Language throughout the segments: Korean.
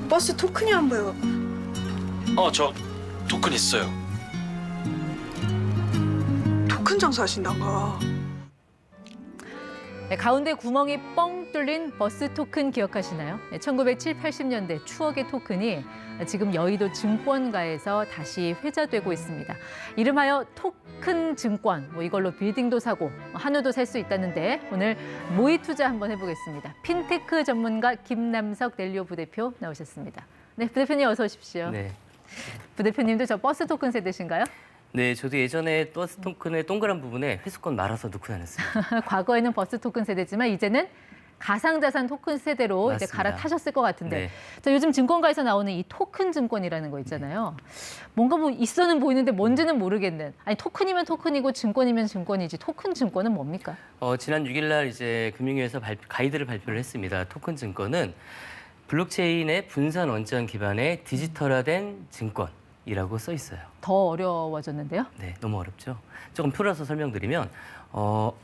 버스 토큰이 안 보여. 저 토큰 있어요. 토큰 장사하신단가. 네, 가운데 구멍이 뻥 뚫린 버스 토큰 기억하시나요? 1970, 80년대 추억의 토큰이 지금 여의도 증권가에서 다시 회자되고 있습니다. 이름하여 토큰 증권, 이걸로 빌딩도 사고 한우도 살 수 있다는데 오늘 모의 투자 한번 해보겠습니다. 핀테크 전문가 김남석 넬리오 부대표 나오셨습니다. 네, 부대표님 어서 오십시오. 네. 부대표님도 저 버스 토큰 세대신가요? 네, 저도 예전에 버스 토큰의 동그란 부분에 회수권 말아서 넣고 다녔어요. 과거에는 버스 토큰 세대지만 이제는 가상자산 토큰 세대로 이제 맞습니다. 갈아타셨을 것 같은데. 네. 자, 요즘 증권가에서 나오는 이 토큰 증권이라는 거 있잖아요. 뭔가 뭐 있어는 보이는데 뭔지는 모르겠는. 아니 토큰이면 토큰이고 증권이면 증권이지 토큰 증권은 뭡니까? 지난 6일 날 이제 금융위에서 가이드를 발표를 했습니다. 토큰 증권은 블록체인의 분산 원전 기반의 디지털화된 증권이라고 써 있어요. 더 어려워졌는데요. 네, 너무 어렵죠. 조금 풀어서 설명드리면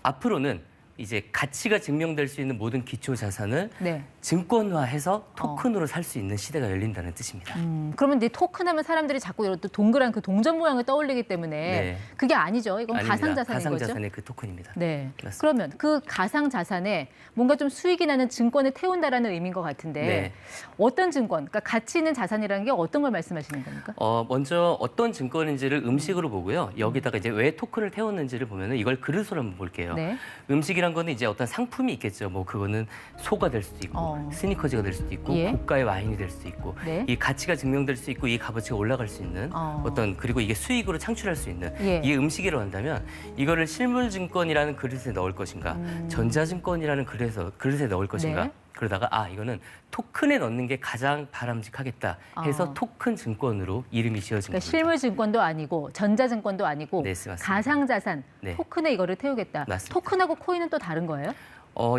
앞으로는 이제 가치가 증명될 수 있는 모든 기초 자산을 네. 증권화해서 토큰으로 살 수 있는 시대가 열린다는 뜻입니다. 그러면 이제 토큰 하면 사람들이 자꾸 이런 또 동그란 그 동전 모양을 떠올리기 때문에 네. 그게 아니죠. 이건 아닙니다. 가상자산인 거죠. 가상자산의 그 토큰입니다. 네. 맞습니다. 그러면 그 가상자산에 뭔가 좀 수익이 나는 증권을 태운다라는 의미인 것 같은데 네. 어떤 증권, 그러니까 가치 있는 자산이라는 게 어떤 걸 말씀하시는 겁니까? 먼저 어떤 증권인지를 음식으로 보고요. 여기다가 이제 왜 토큰을 태웠는지를 보면은 이걸 그릇으로 한번 볼게요. 네. 음식이란 거는 이제 어떤 상품이 있겠죠. 뭐 그거는 소가 될 수도 있고 스니커즈가 될 수도 있고 예. 고가의 와인이 될 수도 있고 네. 이 가치가 증명될 수 있고 이 값어치가 올라갈 수 있는 어떤 그리고 이게 수익으로 창출할 수 있는 예. 이 음식이라고 한다면 이거를 실물증권이라는 그릇에 넣을 것인가 전자증권이라는 그릇에 넣을 것인가 네. 그러다가 이거는 토큰에 넣는 게 가장 바람직하겠다 해서 토큰 증권으로 이름이 지어진 그러니까 겁니다. 실물 증권도 아니고 전자증권도 아니고 네, 맞습니다. 가상자산, 네. 토큰에 이거를 태우겠다. 맞습니다. 토큰하고 코인은 또 다른 거예요?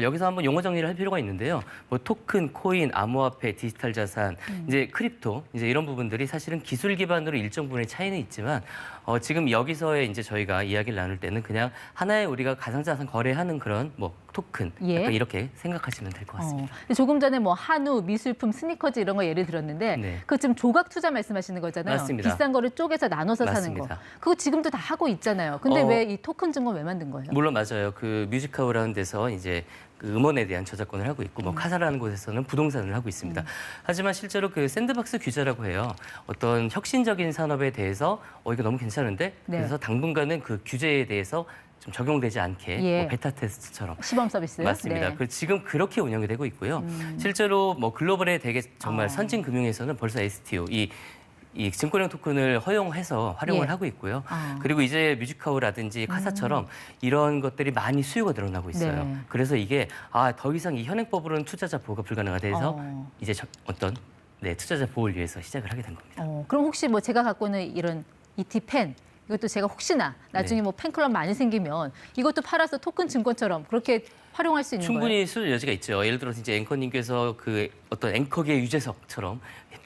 여기서 한번 용어 정리를 할 필요가 있는데요. 뭐 토큰, 코인, 암호화폐, 디지털 자산, 이제 크립토, 이제 이런 부분들이 사실은 기술 기반으로 일정 부분의 차이는 있지만 지금 여기서의 이제 저희가 이야기를 나눌 때는 그냥 하나의 우리가 가상자산 거래하는 그런 뭐 토큰, 예. 약간 이렇게 생각하시면 될 것 같습니다. 조금 전에 뭐 한우, 미술품, 스니커즈 이런 거 예를 들었는데 네. 그거 지금 조각 투자 말씀하시는 거잖아요. 맞습니다. 비싼 거를 쪼개서 나눠서 사는 맞습니다. 거. 그거 지금도 다 하고 있잖아요. 근데 왜 이 토큰 증권 왜 만든 거예요? 물론 맞아요. 그 뮤직하우라는 데서 이제 그 음원에 대한 저작권을 하고 있고 뭐 카사라는 곳에서는 부동산을 하고 있습니다. 하지만 실제로 그 샌드박스 규제라고 해요. 어떤 혁신적인 산업에 대해서 이거 너무 괜찮은데 네. 그래서 당분간은 그 규제에 대해서 좀 적용되지 않게 예. 뭐 베타 테스트처럼 시범 서비스. 맞습니다. 네. 그 지금 그렇게 운영이 되고 있고요. 실제로 뭐 글로벌의 되게 정말 선진 금융에서는 벌써 STO 이 증권형 토큰을 허용해서 활용을 예. 하고 있고요. 그리고 이제 뮤직하우라든지 카사처럼 이런 것들이 많이 수요가 늘어나고 있어요. 네. 그래서 이게 더 이상 이 현행법으로는 투자자 보호가 불가능하다 해서 이제 어떤 투자자 보호를 위해서 시작을 하게 된 겁니다. 그럼 혹시 뭐 제가 갖고 있는 이런 ET펜 이것도 제가 혹시나 나중에 네. 뭐 팬클럽 많이 생기면 이것도 팔아서 토큰 증권처럼 그렇게 활용할 수 있는 거예요? 충분히 쓸 여지가 있죠. 예를 들어서 이제 앵커님께서 그 어떤 앵커계 유재석처럼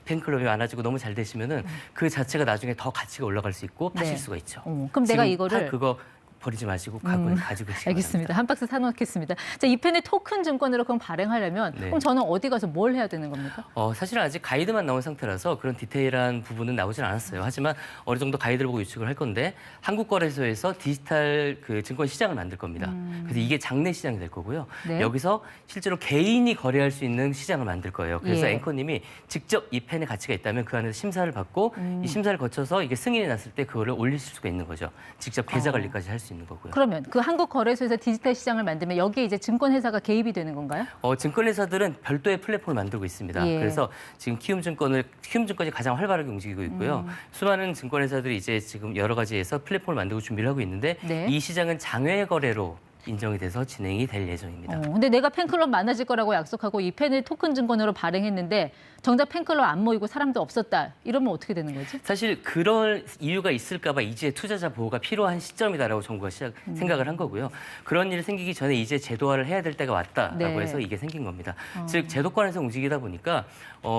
팬클럽이 많아지고 너무 잘 되시면은 그 자체가 나중에 더 가치가 올라갈 수 있고 파실 네. 수가 있죠. 그럼 내가 지금 이거를 그거 버리지 마시고 가지고 계시기 알겠습니다. 한 박스 사놓겠습니다. 자, 이 펜을 토큰 증권으로 그럼 발행하려면 네. 그럼 저는 어디 가서 뭘 해야 되는 겁니까? 사실은 아직 가이드만 나온 상태라서 그런 디테일한 부분은 나오진 않았어요. 하지만 어느 정도 가이드를 보고 유축을 할 건데 한국거래소에서 디지털 그 증권 시장을 만들 겁니다. 그래서 이게 장내 시장이 될 거고요. 네. 여기서 실제로 개인이 거래할 수 있는 시장을 만들 거예요. 그래서 예. 앵커님이 직접 이 펜의 가치가 있다면 그 안에서 심사를 받고 이 심사를 거쳐서 이게 승인이 났을 때 그거를 올리실 수가 있는 거죠. 직접 계좌 관리까지 할 수 있는 거고요. 그러면 그 한국거래소에서 디지털 시장을 만들면 여기에 이제 증권회사가 개입이 되는 건가요? 증권회사들은 별도의 플랫폼을 만들고 있습니다. 예. 그래서 지금 키움증권이 가장 활발하게 움직이고 있고요. 수많은 증권회사들이 이제 지금 여러 가지에서 플랫폼을 만들고 준비를 하고 있는데 네. 이 시장은 장외 거래로 인정이 돼서 진행이 될 예정입니다. 근데 내가 팬클럽 많아질 거라고 약속하고 이 펜을 토큰 증권으로 발행했는데 정작 팬클럽 안 모이고 사람도 없었다. 이러면 어떻게 되는 거지? 사실 그럴 이유가 있을까 봐 이제 투자자 보호가 필요한 시점이다라고 정부가 생각을 한 거고요. 그런 일이 생기기 전에 이제 제도화를 해야 될 때가 왔다라고 네. 해서 이게 생긴 겁니다. 즉 제도권에서 움직이다 보니까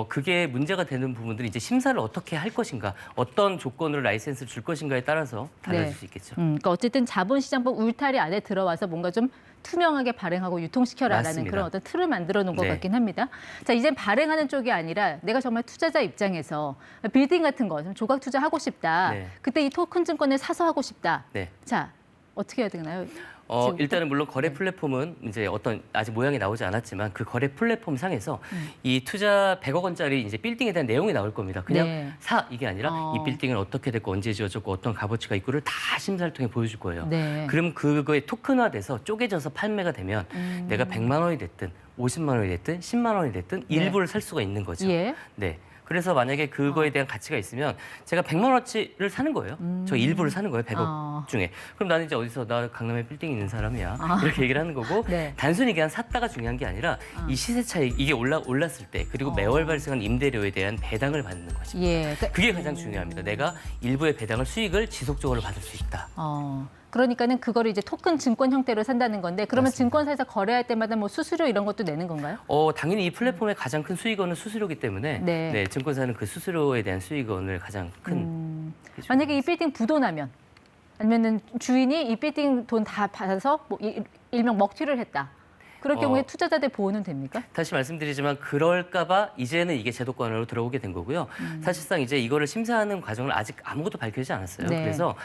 그게 문제가 되는 부분들이 이제 심사를 어떻게 할 것인가, 어떤 조건으로 라이센스를 줄 것인가에 따라서 달라질 네. 수 있겠죠. 그러니까 어쨌든 자본시장법 울타리 안에 들어와서 뭔가 좀 투명하게 발행하고 유통시켜라라는 맞습니다. 그런 어떤 틀을 만들어 놓은 것 네. 같긴 합니다. 자, 이젠 발행하는 쪽이 아니라 내가 정말 투자자 입장에서 빌딩 같은 거 좀 조각 투자하고 싶다. 네. 그때 이 토큰 증권을 사서 하고 싶다. 네. 자, 어떻게 해야 되나요? 지금부터? 일단은 물론 거래 네. 플랫폼은 이제 어떤 아직 모양이 나오지 않았지만 그 거래 플랫폼 상에서 이 투자 100억 원짜리 이제 빌딩에 대한 내용이 나올 겁니다. 그냥 네. 사 이게 아니라 이 빌딩은 어떻게 됐고 언제 지어졌고 어떤 값어치가 있고를 다 심사를 통해 보여줄 거예요. 네. 그럼 그거에 토큰화돼서 쪼개져서 판매가 되면 내가 100만 원이 됐든 50만 원이 됐든 10만 원이 됐든 일부를 살 수가 있는 거죠. 예. 네. 그래서 만약에 그거에 대한 가치가 있으면 제가 100만 원어치를 사는 거예요. 저 일부를 사는 거예요. 100억 중에. 그럼 나는 이제 어디서 나 강남에 빌딩이 있는 사람이야. 이렇게 얘기를 하는 거고 네. 단순히 그냥 샀다가 중요한 게 아니라 이 시세 차익 이게 올랐을 때 그리고 매월 발생한 임대료에 대한 배당을 받는 거죠. 예. 그러니까 그게 가장 중요합니다. 내가 일부의 배당을 수익을 지속적으로 받을 수 있다. 그러니까는 그거를 이제 토큰 증권 형태로 산다는 건데 그러면 맞습니다. 증권사에서 거래할 때마다 뭐 수수료 이런 것도 내는 건가요? 당연히 이 플랫폼의 가장 큰 수익원은 수수료이기 때문에 네. 증권사는 그 수수료에 대한 수익원을 가장 큰 만약에 이 빌딩 부도나면 아니면은 주인이 이 빌딩 돈 다 받아서 뭐 일명 먹튀를 했다. 그럴 경우에 투자자들 보호는 됩니까? 다시 말씀드리지만 그럴까봐 이제는 이게 제도권으로 들어오게 된 거고요. 사실상 이제 이거를 심사하는 과정을 아직 아무것도 밝혀지지 않았어요. 네. 그래서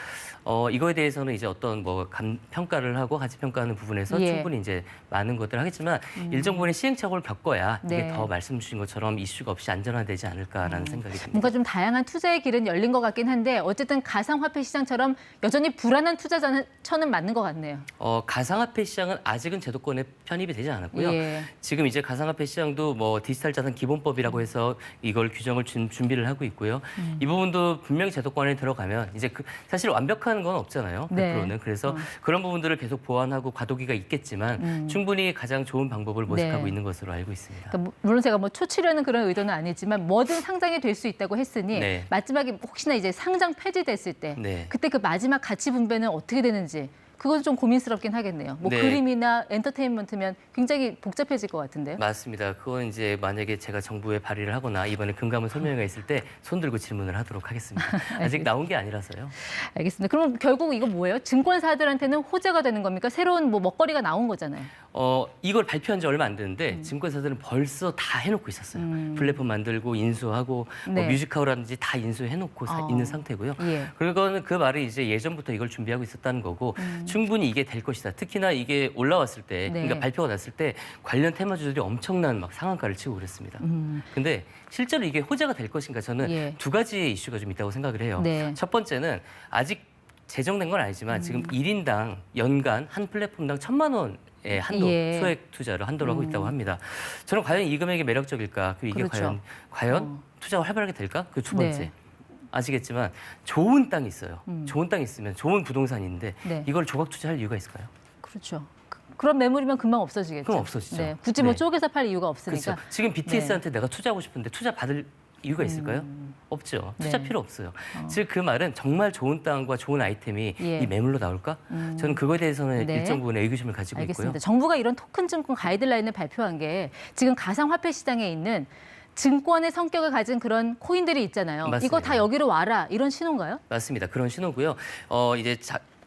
이거에 대해서는 이제 어떤 뭐 평가를 하고 가치 평가하는 부분에서 예. 충분히 이제 많은 것들을 하겠지만 일정 부분의 시행착오를 겪어야 네. 이게 더 말씀 주신 것처럼 이슈가 없이 안전화되지 않을까라는 생각이 듭니다. 뭔가 좀 다양한 투자의 길은 열린 것 같긴 한데 어쨌든 가상화폐 시장처럼 여전히 불안한 투자자는 처는 맞는 것 같네요. 가상화폐 시장은 아직은 제도권에 편입이 되지 않았고요. 예. 지금 이제 가상화폐 시장도 뭐 디지털 자산 기본법이라고 해서 이걸 규정을 준비를 하고 있고요. 이 부분도 분명히 제도권에 들어가면 이제 사실 완벽한 건 없잖아요. 100%는. 네. 그래서 그런 부분들을 계속 보완하고 과도기가 있겠지만 충분히 가장 좋은 방법을 모색하고 네. 있는 것으로 알고 있습니다. 그러니까 물론 제가 뭐 초치려는 그런 의도는 아니지만 뭐든 상장이 될 수 있다고 했으니 네. 마지막에 혹시나 이제 상장 폐지됐을 때 네. 그때 그 마지막 가치 분배는 어떻게 되는지 그것도 좀 고민스럽긴 하겠네요. 뭐 네. 그림이나 엔터테인먼트면 굉장히 복잡해질 것 같은데요. 맞습니다. 그건 이제 만약에 제가 정부에 발의를 하거나 이번에 금감원 설명회가 있을 때 손들고 질문을 하도록 하겠습니다. 아직 나온 게 아니라서요. 알겠습니다. 그럼 결국 이거 뭐예요? 증권사들한테는 호재가 되는 겁니까? 새로운 뭐 먹거리가 나온 거잖아요. 이걸 발표한 지 얼마 안 됐는데 증권사들은 벌써 다 해놓고 있었어요. 플랫폼 만들고 인수하고 뭐 네. 뮤직하우라든지 다 인수해놓고 있는 상태고요. 예. 그거는 그 말이 이제 예전부터 이걸 준비하고 있었다는 거고 충분히 이게 될 것이다. 특히나 이게 올라왔을 때, 네. 그러니까 발표가 났을 때 관련 테마주들이 엄청난 막 상한가를 치고 그랬습니다. 근데 실제로 이게 호재가 될 것인가 저는 예. 두 가지의 이슈가 좀 있다고 생각을 해요. 네. 첫 번째는 아직 제정된 건 아니지만 지금 1인당 연간 한 플랫폼당 1,000만 원의 한도, 예. 소액 투자를 한도로 하고 있다고 합니다. 저는 과연 이 금액이 매력적일까? 그리고 이게 그렇죠. 과연 투자가 활발하게 될까? 그 두 번째. 네. 아시겠지만 좋은 땅이 있어요. 좋은 땅이 있으면 좋은 부동산이 있는데 네. 이걸 조각 투자할 이유가 있을까요? 그렇죠. 그런 매물이면 금방 없어지겠죠. 그럼 없어지죠. 네. 굳이 뭐 네. 쪼개서 팔 이유가 없으니까. 그렇죠. 지금 BTS한테 내가 투자하고 싶은데 투자 받을 이유가 있을까요? 없죠. 투자 네. 필요 없어요. 즉 그 말은 정말 좋은 땅과 좋은 아이템이 예. 이 매물로 나올까? 저는 그거에 대해서는 네. 일정 부분의 의구심을 가지고 알겠습니다. 있고요. 정부가 이런 토큰 증권 가이드라인을 발표한 게 지금 가상화폐 시장에 있는 증권의 성격을 가진 그런 코인들이 있잖아요. 맞습니다. 이거 다 여기로 와라 이런 신호인가요? 맞습니다. 그런 신호고요. 이제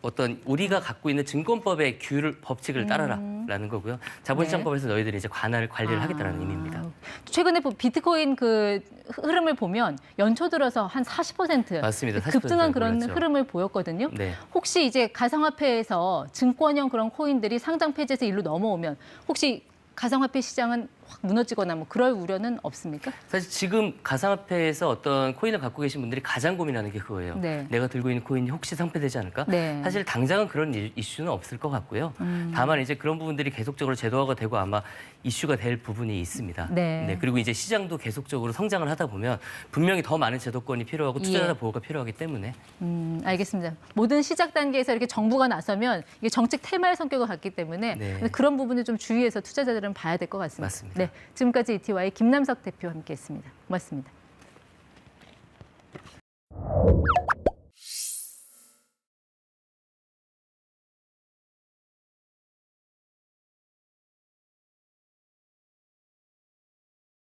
어떤 우리가 갖고 있는 증권법의 법칙을 따라라라는 거고요. 자본시장법에서 너희들이 이제 관리를 하겠다는 의미입니다. 최근에 비트코인 그 흐름을 보면 연초 들어서 한 40% 맞습니다. 40% 급등한 그런 올랐죠. 흐름을 보였거든요. 네. 혹시 이제 가상화폐에서 증권형 그런 코인들이 상장 폐지해서 일로 넘어오면 혹시 가상화폐 시장은 확 무너지거나 뭐 그럴 우려는 없습니까? 사실 지금 가상화폐에서 어떤 코인을 갖고 계신 분들이 가장 고민하는 게 그거예요. 네. 내가 들고 있는 코인이 혹시 상폐되지 않을까? 네. 사실 당장은 그런 이슈는 없을 것 같고요. 다만 이제 그런 부분들이 계속적으로 제도화가 되고 아마 이슈가 될 부분이 있습니다. 네. 그리고 이제 시장도 계속적으로 성장을 하다 보면 분명히 더 많은 제도권이 필요하고 투자자 예. 보호가 필요하기 때문에 알겠습니다. 모든 시작 단계에서 이렇게 정부가 나서면 이게 정책 테마의 성격을 갖기 때문에 네. 그런 부분을 좀 주의해서 투자자들은 봐야 될 것 같습니다. 맞습니다. 네, 지금까지 이티와의 김남석 대표와 함께했습니다. 고맙습니다.